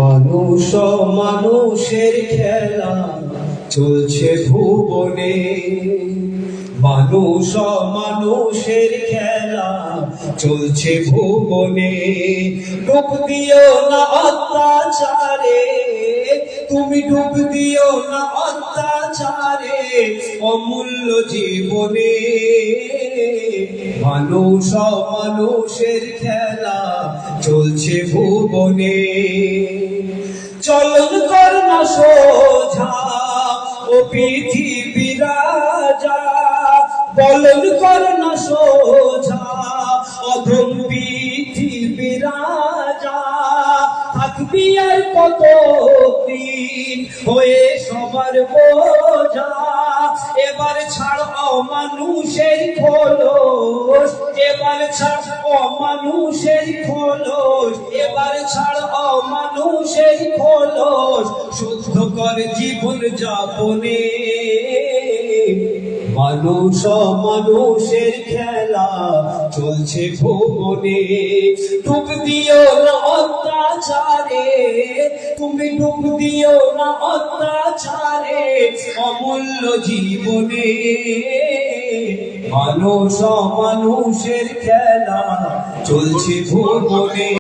মানুষ মানুষের খেলা চলছে ভুবনে, মানুষ মানুষের খেলা চলছে ভুবনে। ডুব দিও না অত্যাচারে, তুমি ডুব দিও না অত্যাচারে অমূল্য জীবনে। মানুষ মানুষের খেলা চলছে ভুবনে। চলন কর না সোজা ও পৃথিবী রাজা, বলন কর না সোজা অধম পৃথিবী রাজা। থাকবি আর কত দিন হয়ে সবার বোঝা, এবার ছাড় অমানুষের খোলস, এবার ছাড় অমানুষের খোলস, এবার ছাড় অমানুষের খোলস। শুদ্ধ কর জীবন যাপনে, মানুষ মানুষের খেলা চলছে ভুবনে। ডুব দিও না অত্যাচারে, তুমি ডুব দিও না অত্যাচারে অমূল্য জীবনে। মানুষ মানুষের খেলা চলছে ভুবনে।